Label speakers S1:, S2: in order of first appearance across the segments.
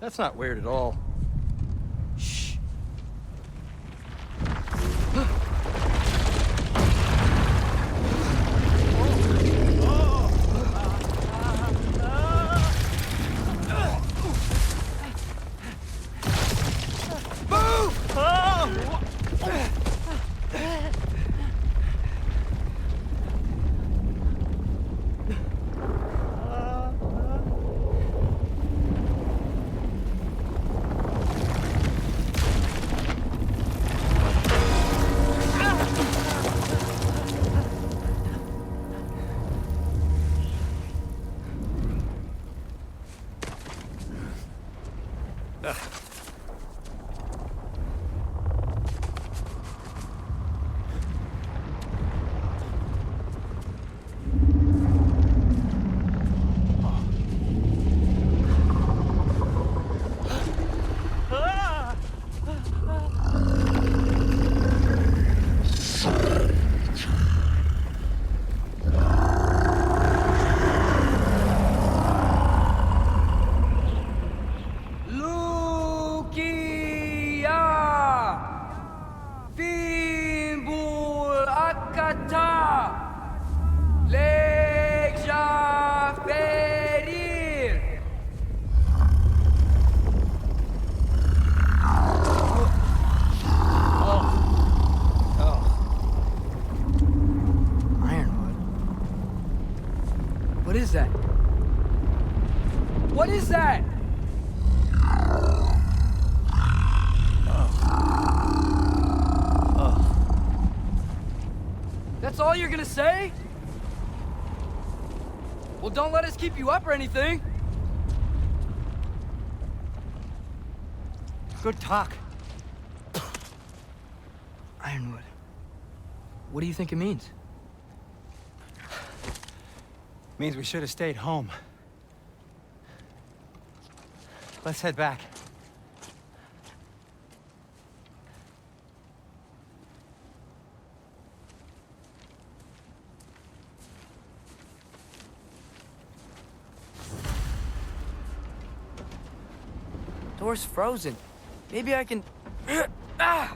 S1: That's not weird at all.
S2: Shh. What is that? What is that? That's all you're gonna say? Well, don't let us keep you up or anything.
S1: Good talk.
S2: Ironwood. What do you think it means?
S1: Means we should have stayed home. Let's head back.
S2: Door's frozen. Maybe I can... Ah!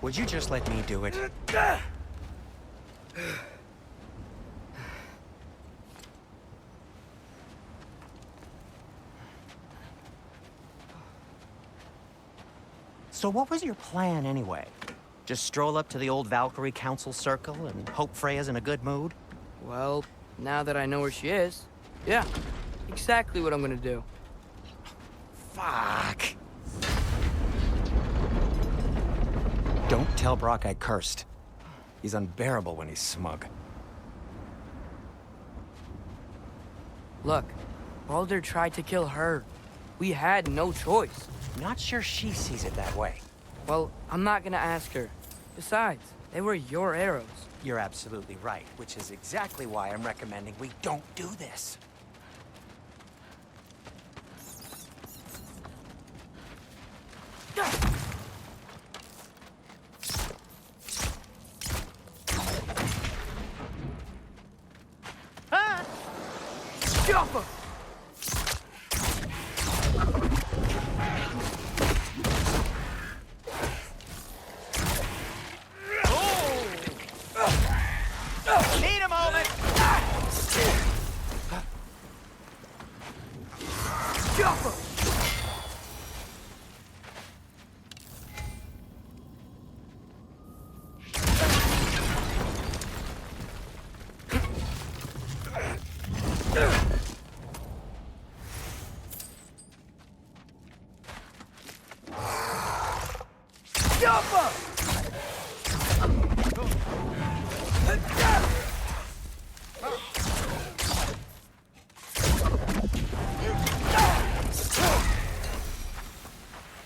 S1: Would you just let me do it?
S3: So what was your plan anyway? Just stroll up to the old Valkyrie Council Circle and hope Freya's in a good mood?
S2: Well, now that I know where she is, yeah, exactly what I'm gonna do.
S3: Fuck. Don't tell Brock I cursed. He's unbearable when he's smug.
S2: Look, Baldur tried to kill her. We had no choice.
S3: Not sure she sees it that way.
S2: Well, I'm not gonna ask her. Besides, they were your arrows.
S3: You're absolutely right, which is exactly why I'm recommending we don't do this.
S2: Jump him!
S3: Need a moment!
S2: Jump him! Jump him!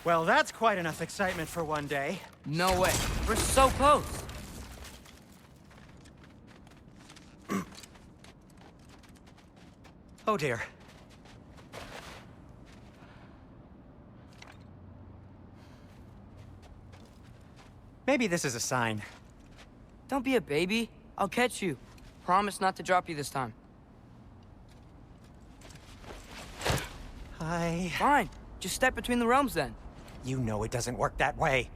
S1: Well, that's quite enough excitement for one day.
S2: No way. We're so close.
S3: Oh dear. Maybe this is a sign.
S2: Don't be a baby. I'll catch you. Promise not to drop you this time. Fine. Just step between the realms then.
S3: You know it doesn't work that way.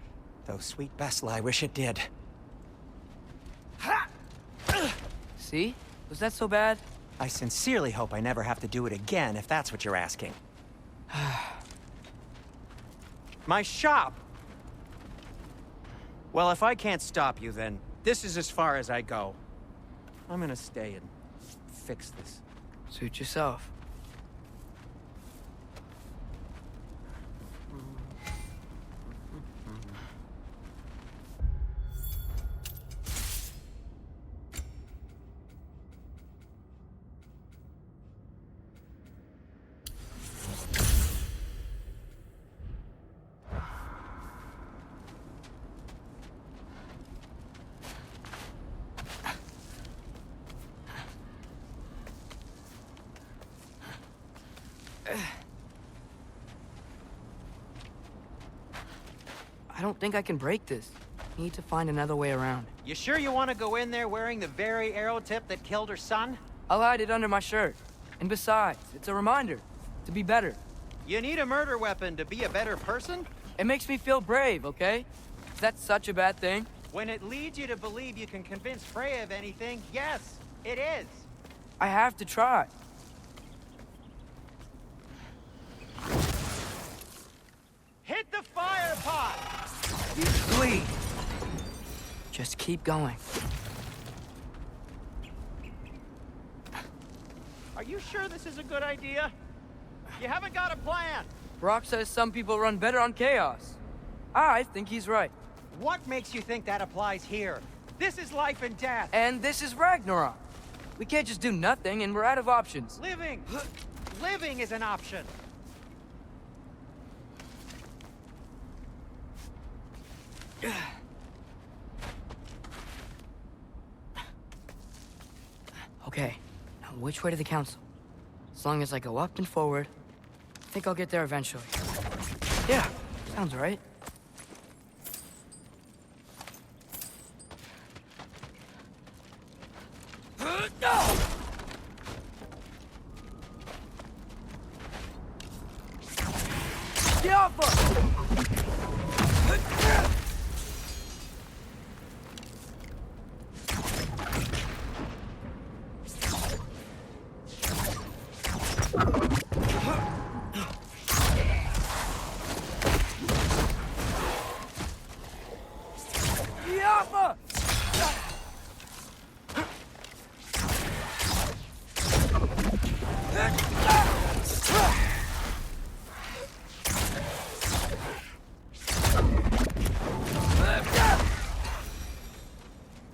S3: Though sweet Bessel, I wish it did.
S2: See? Was that so bad?
S3: I sincerely hope I never have to do it again, if that's what you're asking. My shop! Well, if I can't stop you, then this is as far as I go. I'm gonna stay and fix this.
S2: Suit yourself. I don't think I can break this. Need to find another way around.
S3: You sure you want to go in there wearing the very arrow tip that killed her son?
S2: I'll hide it under my shirt. And besides, it's a reminder to be better.
S3: You need a murder weapon to be a better person?
S2: It makes me feel brave, okay? Is that such a bad thing?
S3: When it leads you to believe you can convince Freya of anything, yes, it is.
S2: I have to try.
S3: Hit the fire pot!
S2: Please. Just keep going.
S3: Are you sure this is a good idea? You haven't got a plan.
S2: Brock says some people run better on chaos. I think he's right.
S3: What makes you think that applies here? This is life and death.
S2: And this is Ragnarok. We can't just do nothing and we're out of options.
S3: Living! Living is an option.
S2: Okay, now which way to the council? As long as I go up and forward, I think I'll get there eventually. Yeah, sounds right. Get off us! Yappa!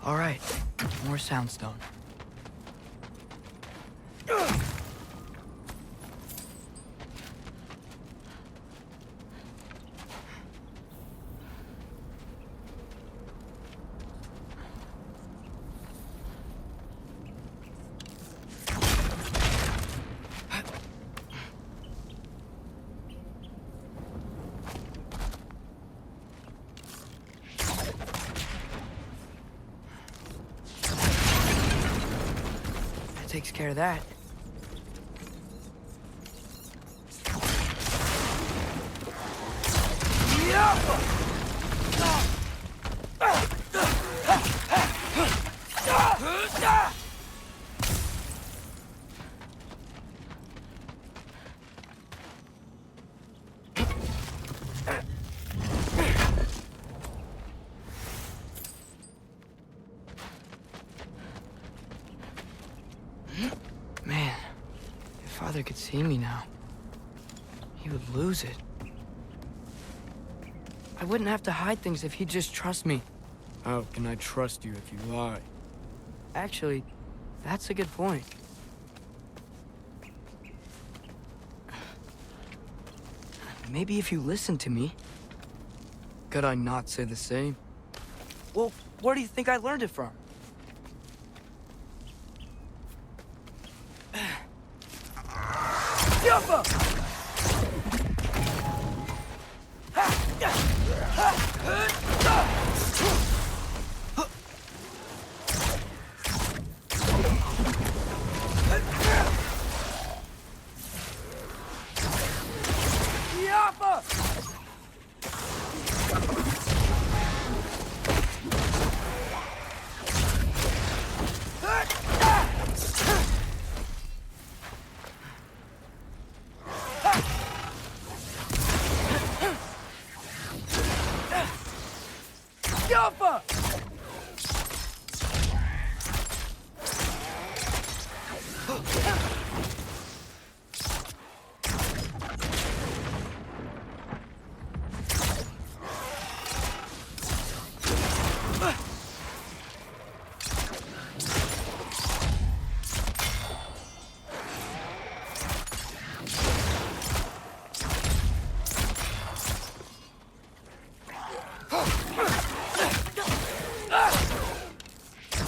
S2: All right, more soundstone. Takes care of that. Man, if Father could see me now, he would lose it. I wouldn't have to hide things if he'd just trust me.
S4: How can I trust you if you lie?
S2: Actually, that's a good point. Maybe if you listen to me.
S4: Could I not say the same?
S2: Well, where do you think I learned it from? Yappa! Jumper!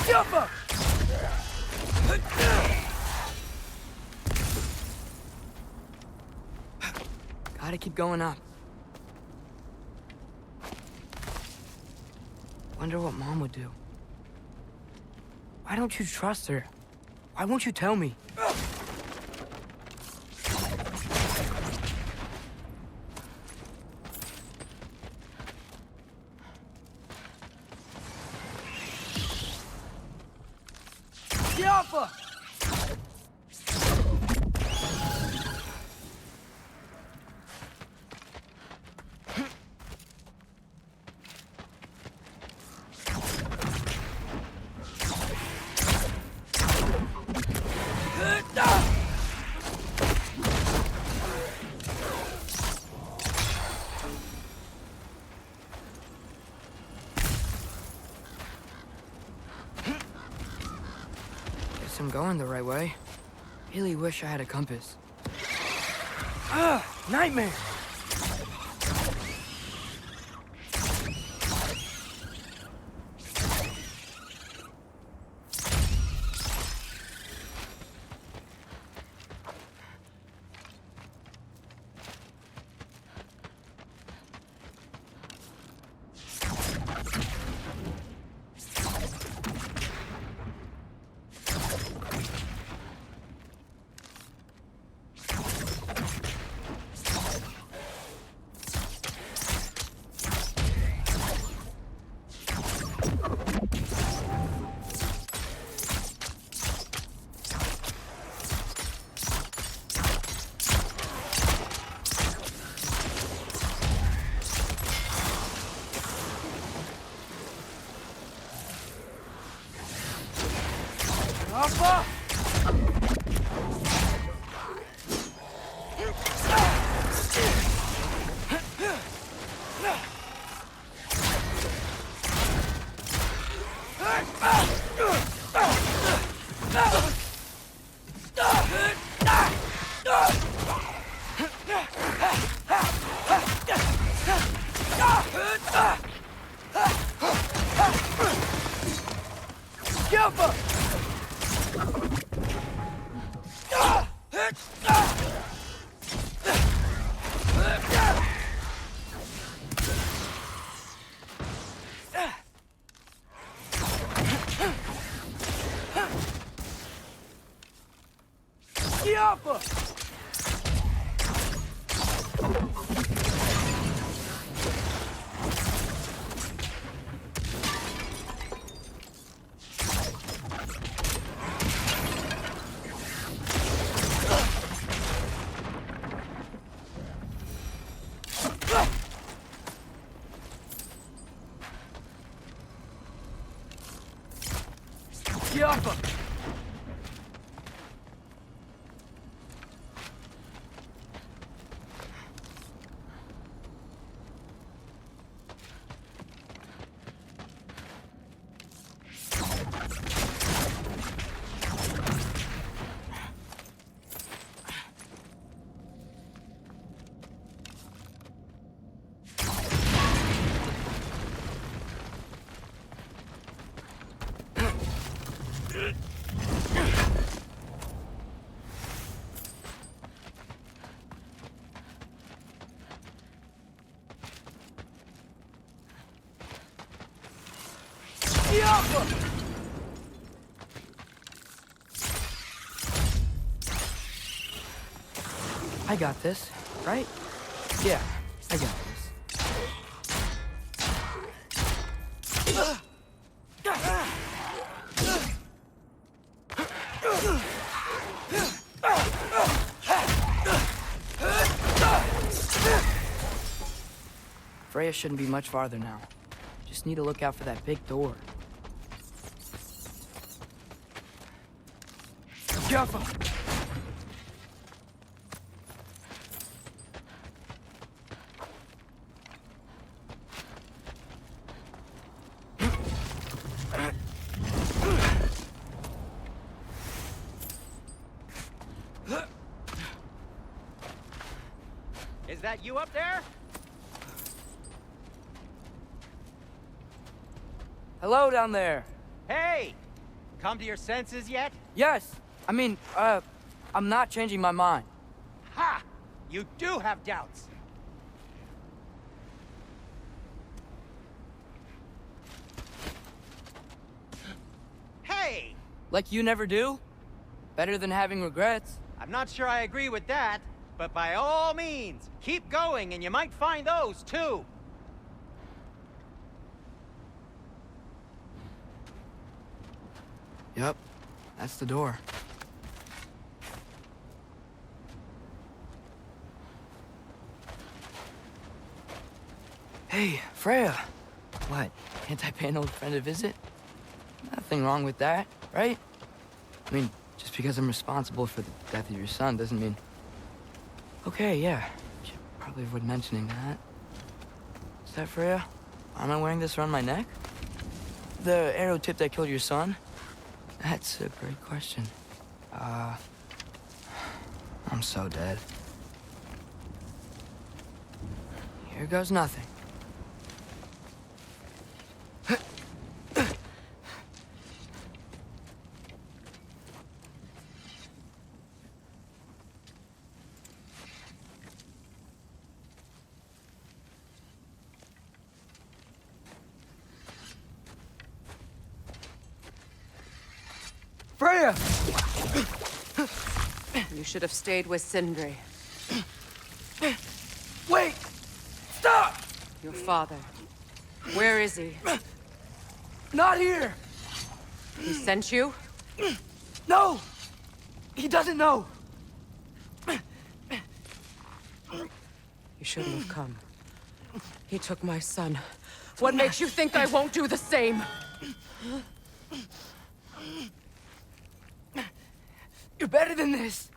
S2: Jumper! Gotta keep going up. Wonder what Mom would do. Why don't you trust her? Why won't you tell me? Jumper! Guess I'm going the right way. Really wish I had a compass. Ugh, nightmare! Alpha! Jumper! Jumper! Jumper! I got this, right? Yeah, I got this. Freya shouldn't be much farther now. Just need to look out for that big door. Careful!
S3: Is that you up there?
S2: Hello down there.
S3: Hey! Come to your senses yet?
S2: Yes. I mean, I'm not changing my mind.
S3: Ha! You do have doubts. Hey!
S2: Like you never do? Better than having regrets.
S3: I'm not sure I agree with that, but by all means, keep going and you might find those too.
S2: Yep, that's the door. Hey, Freya. What, can't I pay an old friend a visit? Nothing wrong with that, right? I mean, just because I'm responsible for the death of your son doesn't mean... Okay, yeah. Should probably avoid mentioning that. Is that Freya? Am I wearing this around my neck? The arrow tip that killed your son? That's a great question. I'm so dead. Here goes nothing. Freya!
S5: You should have stayed with Sindri.
S2: Wait! Stop!
S5: Your father. Where is he?
S2: Not here!
S5: He sent you?
S2: No! He doesn't know!
S5: You shouldn't have come. He took my son. What makes you think I won't do the same?
S2: You're better than this!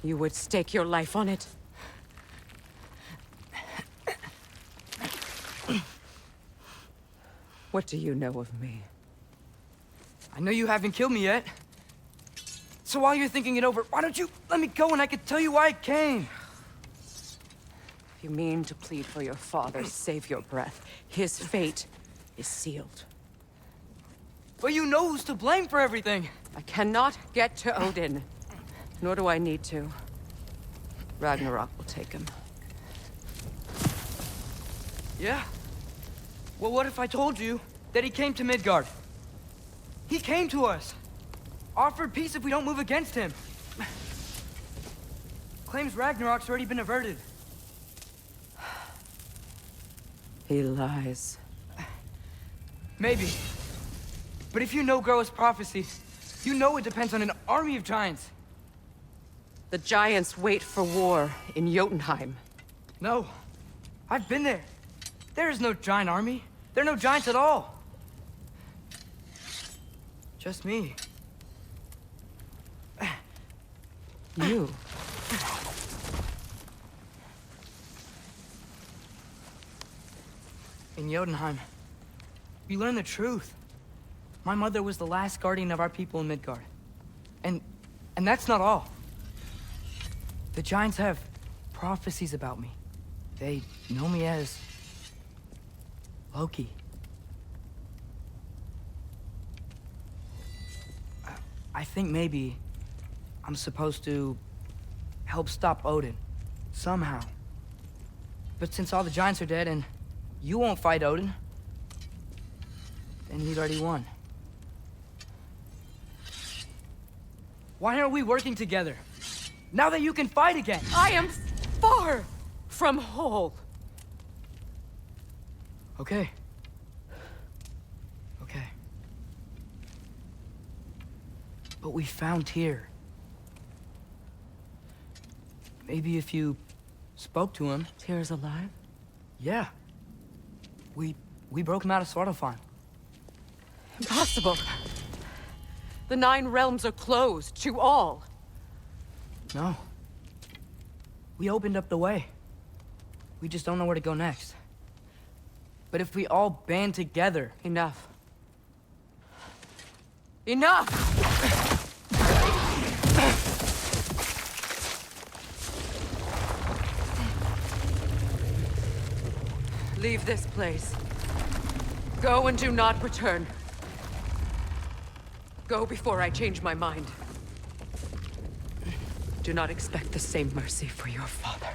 S5: You would stake your life on it? What do you know of me?
S2: I know you haven't killed me yet. So while you're thinking it over, why don't you let me go and I can tell you why I came?
S5: If you mean to plead for your father, save your breath. His fate is sealed.
S2: But you know who's to blame for everything.
S5: I cannot get to Odin. Nor do I need to. Ragnarok will take him.
S2: Yeah? Well, what if I told you that he came to Midgard? He came to us. Offered peace if we don't move against him. Claims Ragnarok's already been averted.
S5: He lies.
S2: Maybe. But if you know Groa's prophecy, you know it depends on an army of giants.
S5: The giants wait for war in Jotunheim.
S2: No. I've been there. There is no giant army. There are no giants at all. Just me.
S5: You.
S2: In Jotunheim, we learn the truth. My mother was the last guardian of our people in Midgard. And that's not all. The giants have prophecies about me. They know me as Loki. I think maybe I'm supposed to help stop Odin, somehow. But since all the giants are dead and you won't fight Odin, then he's already won. Why aren't we working together? Now that you can fight again!
S5: I am far from whole.
S2: Okay. Okay. But we found Tyr. Maybe if you spoke to him.
S5: Tyr's alive?
S2: Yeah. We broke him out of Svartalfheim.
S5: Impossible. The 9 realms are closed to all.
S2: No. We opened up the way. We just don't know where to go next. But if we all band together...
S5: Enough. Enough! Leave this place. Go and do not return. Go before I change my mind. Do not expect the same mercy for your father.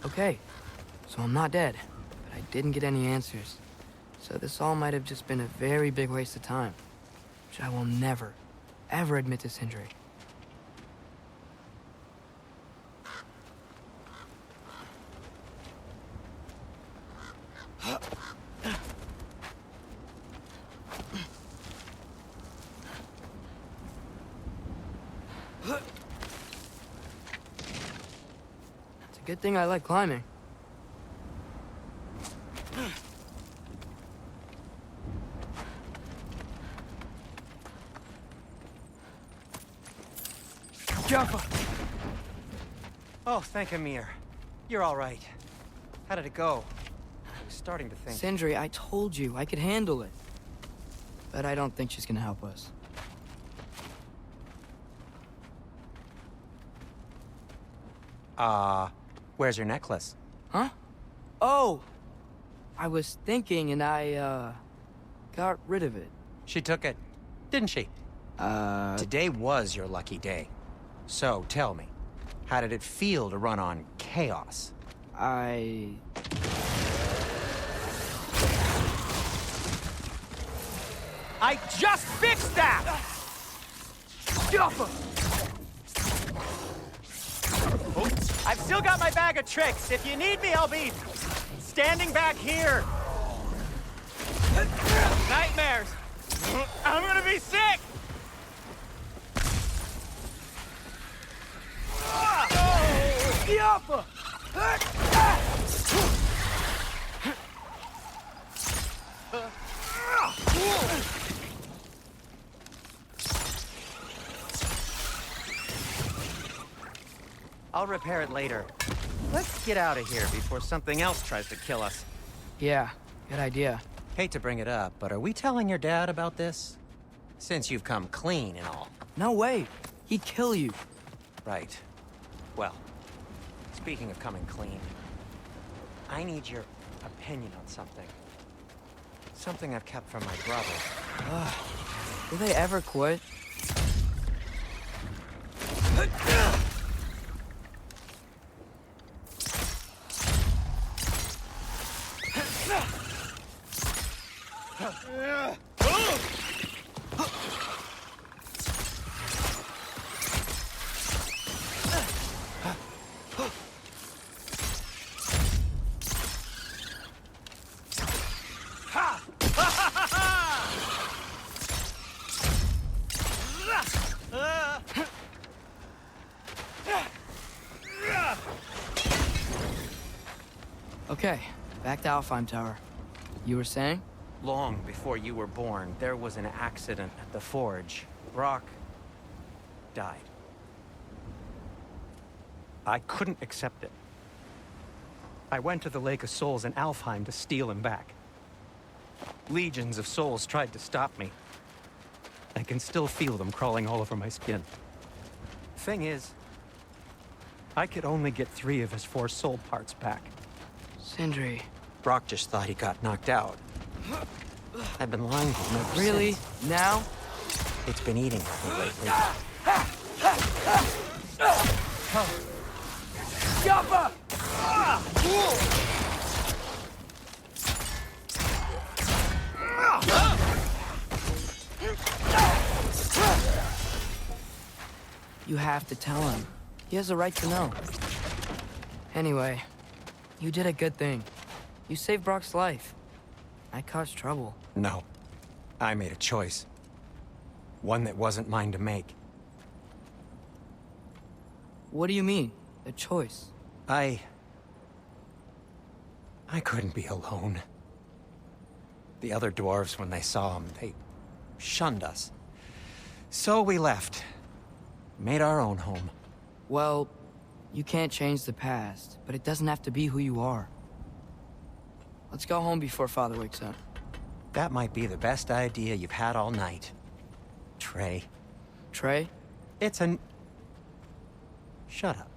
S2: Okay, so I'm not dead, but I didn't get any answers. So this all might have just been a very big waste of time, which I will never, ever admit to Sindri. It's a good thing I like climbing.
S1: Jaffa! Oh, thank Amir. You're all right. How did it go? I was starting to think...
S2: Sindri, I told you I could handle it. But I don't think she's gonna help us.
S3: Where's your necklace?
S2: Huh? Oh! I was thinking and I, got rid of it.
S3: She took it, didn't she? Today was your lucky day. So, tell me, how did it feel to run on chaos?
S2: I
S1: just fixed that! Jaffa! Oops. I've still got my bag of tricks. If you need me, I'll be standing back here. Nightmares. I'm gonna be sick! Jaffa! I'll repair it later. Let's get out of here before something else tries to kill us.
S2: yeah, good idea.
S3: Hate to bring it up, but are we telling your dad about this? Since you've come clean and all.
S2: No way. He'd kill you.
S3: Right. Well, speaking of coming clean, I need your opinion on something. Something I've kept from my brother.
S2: Will they ever quit? Okay, back to Alfheim Tower. You were saying?
S3: Long before you were born, there was an accident at the forge. Brock died. I couldn't accept it. I went to the Lake of Souls in Alfheim to steal him back. Legions of souls tried to stop me. I can still feel them crawling all over my skin. Thing is, I could only get 3 of his 4 soul parts back.
S2: Sindri.
S3: Brock just thought he got knocked out. I've been lying to him ever
S2: Really?
S3: since.
S2: Now?
S3: It's been eating at me lately.
S2: Yappa! You have to tell him. He has a right to know. Anyway, you did a good thing. You saved Brock's life. I caused trouble.
S3: No. I made a choice. One that wasn't mine to make.
S2: What do you mean? A choice?
S3: I couldn't be alone. The other dwarves, when they saw him, they shunned us. So we left. Made our own home.
S2: Well, you can't change the past, but it doesn't have to be who you are. Let's go home before Father wakes up.
S3: That might be the best idea you've had all night. Trey.
S2: Trey?
S3: It's an... Shut up.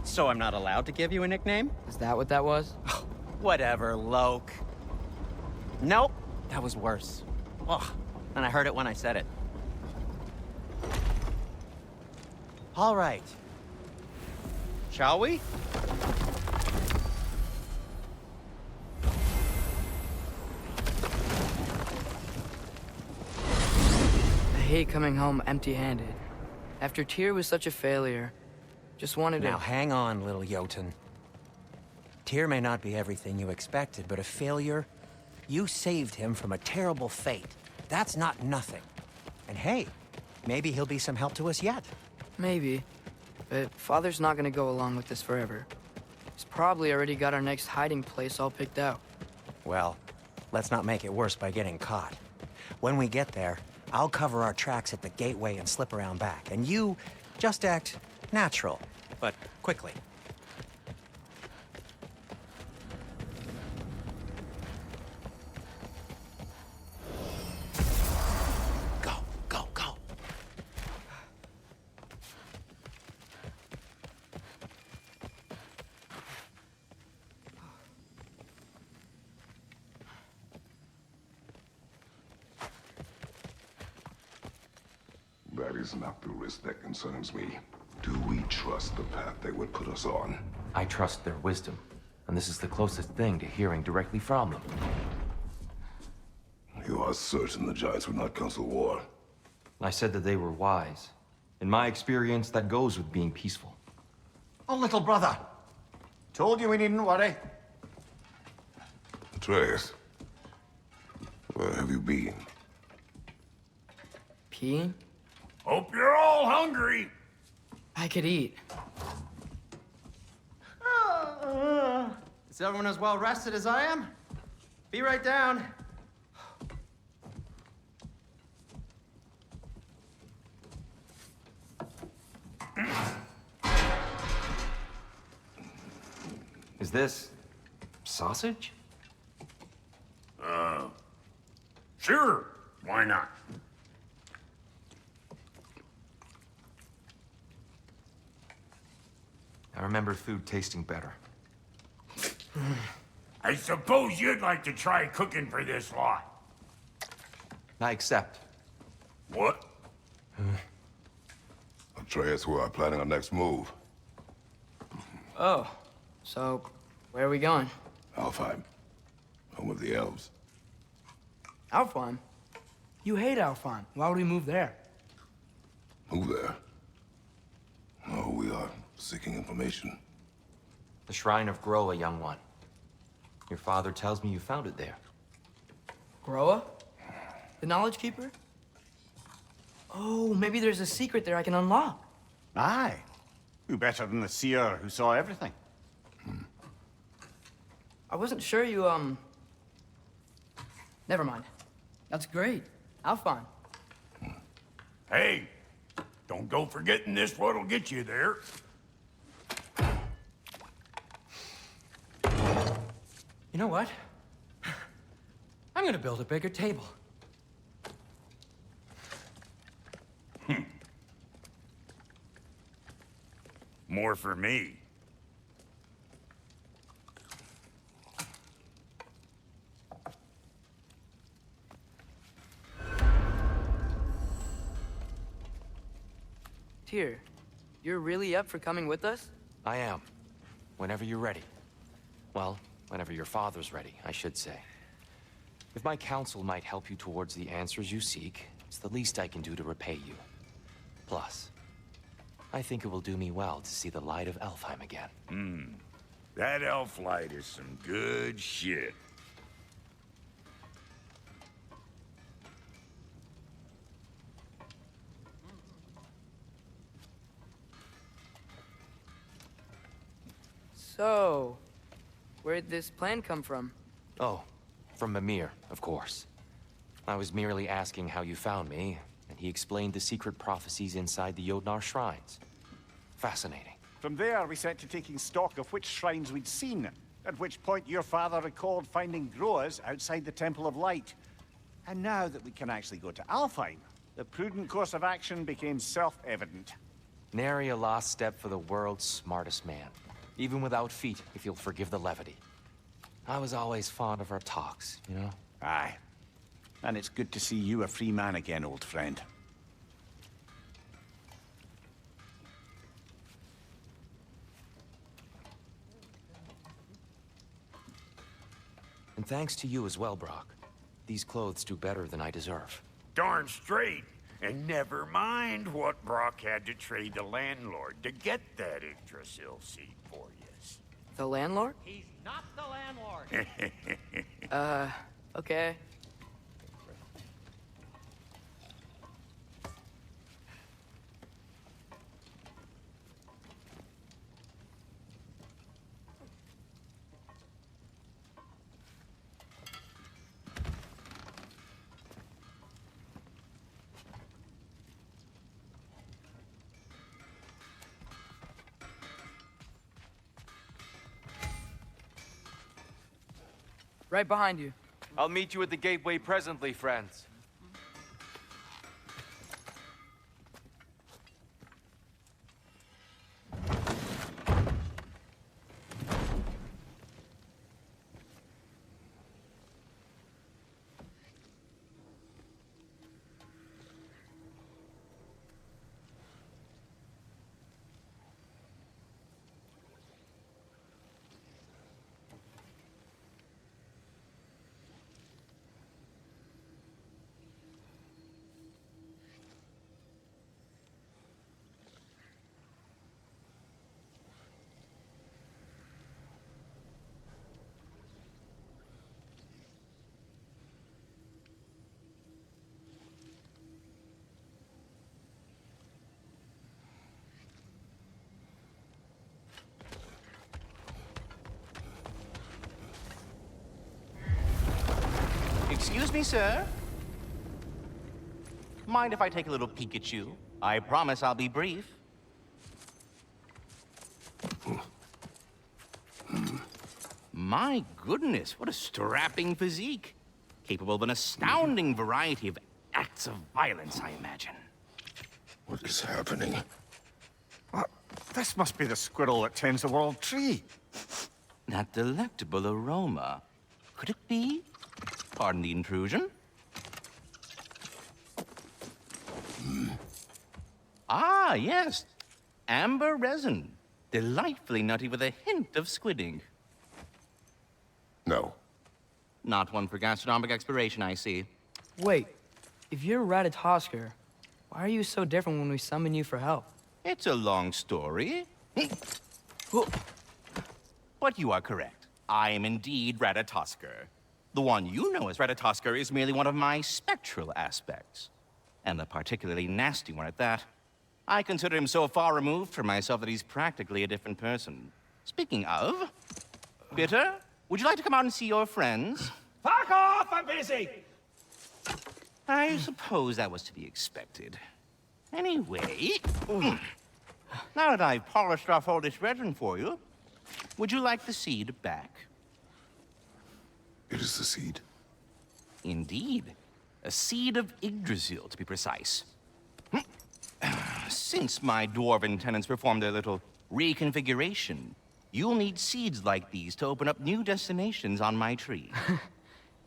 S3: So I'm not allowed to give you a nickname?
S2: Is that what that was?
S3: Whatever, Loke. Nope, that was worse. Ugh, and I heard it when I said it. All right. Shall we?
S2: I hate coming home empty-handed. After Tyr was such a failure, just wanted to...
S3: Now hang on, little Jotun. Tyr may not be everything you expected, but a failure? You saved him from a terrible fate. That's not nothing. And hey, maybe he'll be some help to us yet.
S2: Maybe. But Father's not gonna go along with this forever. He's probably already got our next hiding place all picked out.
S3: Well, let's not make it worse by getting caught. When we get there, I'll cover our tracks at the gateway and slip around back. And you just act natural, but quickly. Go, go, go.
S6: That is not the risk that concerns me. Do we trust the path they would put us on?
S7: I trust their wisdom, and this is the closest thing to hearing directly from them.
S6: You are certain the Giants would not counsel war?
S7: I said that they were wise. In my experience, that goes with being peaceful.
S8: Oh, little brother. Told you we needn't worry.
S6: Atreus, where have you been?
S2: Peeing?
S8: Hope you're all hungry.
S2: I could eat.
S3: Is everyone as well rested as I am? Be right down.
S7: Is this... sausage?
S8: Sure. Why not?
S7: I remember food tasting better.
S8: I suppose you'd like to try cooking for this lot.
S7: I accept.
S8: What?
S6: Atreus, we are planning our next move.
S2: Oh, so where are we going?
S6: Alfheim, home of the elves.
S2: Alfheim? You hate Alfheim. Why would we move there?
S6: Move there. No, we are seeking information.
S7: The Shrine of Groa, young one. Your father tells me you found it there.
S2: Groa? The Knowledge Keeper? Oh, maybe there's a secret there I can unlock.
S8: Aye. Who better than the seer who saw everything?
S2: I wasn't sure you, Never mind. That's great. Alphine.
S9: Hey, don't go forgetting this what'll get you there.
S3: You know what? I'm gonna build a bigger table.
S9: More for me.
S2: Tyr, you're really up for coming with us?
S7: I am. Whenever you're ready. Well, whenever your father's ready, I should say. If my counsel might help you towards the answers you seek, it's the least I can do to repay you. Plus, I think it will do me well to see the light of Elfheim again.
S9: That elf light is some good shit.
S2: So, where'd this plan come from?
S7: Oh, from Mimir, of course. I was merely asking how you found me, and he explained the secret prophecies inside the Jotnar shrines. Fascinating.
S8: From there, we set to taking stock of which shrines we'd seen, at which point your father recalled finding Groas outside the Temple of Light. And now that we can actually go to Alfheim, the prudent course of action became self-evident.
S7: Nary a lost step for the world's smartest man. Even without feet, if you'll forgive the levity. I was always fond of our talks, you know?
S8: Aye. And it's good to see you a free man again, old friend.
S7: And thanks to you as well, Brock. These clothes do better than I deserve.
S9: Darn straight. And never mind what Brock had to trade the landlord to get that Yggdrasil seat for you.
S2: The landlord?
S1: He's not the landlord.
S2: Okay. Right behind you.
S7: I'll meet you at the gateway presently, friends.
S10: Excuse me, sir. Mind if I take a little peek at you? I promise I'll be brief. My goodness, what a strapping physique. Capable of an astounding variety of acts of violence, I imagine.
S6: What is happening?
S8: This must be the squirrel that tends the world tree.
S10: That delectable aroma. Could it be? Pardon the intrusion. Ah, yes. Amber resin. Delightfully nutty with a hint of squidding.
S6: No.
S10: Not one for gastronomic exploration, I see.
S2: Wait, if you're Ratatosker, why are you so different when we summon you for help?
S10: It's a long story. But you are correct. I am indeed Ratatoskr. The one you know as Ratatoskr is merely one of my spectral aspects. And a particularly nasty one at that. I consider him so far removed from myself that he's practically a different person. Speaking of... Bitter, would you like to come out and see your friends?
S11: Fuck off! I'm busy!
S10: I suppose that was to be expected. Anyway... Now that I've polished off all this resin for you, would you like the seed back?
S6: It is the seed.
S10: Indeed. A seed of Yggdrasil, to be precise. Since my dwarven tenants performed their little reconfiguration, you'll need seeds like these to open up new destinations on my tree.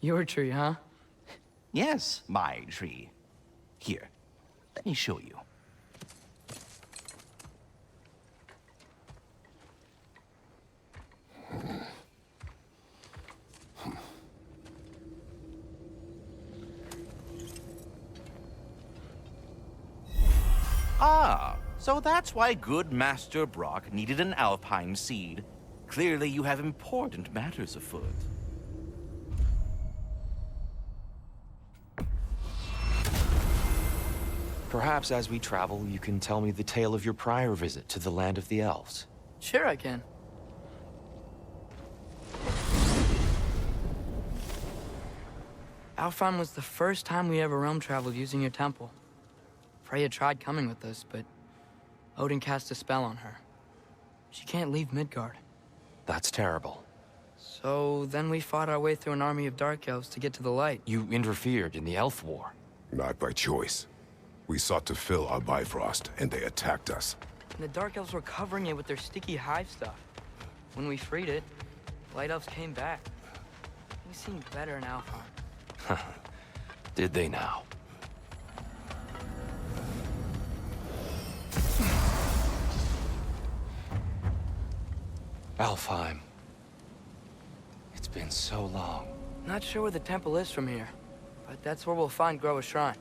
S2: Your tree, huh?
S10: Yes, my tree. Here, let me show you. Ah, so that's why good Master Brock needed an Alpine seed. Clearly you have important matters afoot.
S7: Perhaps as we travel, you can tell me the tale of your prior visit to the land of the elves.
S2: Sure I can. Alfheim was the first time we ever realm traveled using your temple. Freya tried coming with us, but Odin cast a spell on her. She can't leave Midgard.
S7: That's terrible.
S2: So then we fought our way through an army of dark elves to get to the light.
S7: You interfered in the Elf War.
S6: Not by choice. We sought to fill our Bifrost, and they attacked us.
S2: And the dark elves were covering it with their sticky hive stuff. When we freed it, light elves came back. We seemed better in Alfheim.
S7: Did they now? Alfheim. It's been so long.
S2: Not sure where the temple is from here, but that's where we'll find Groa's shrine.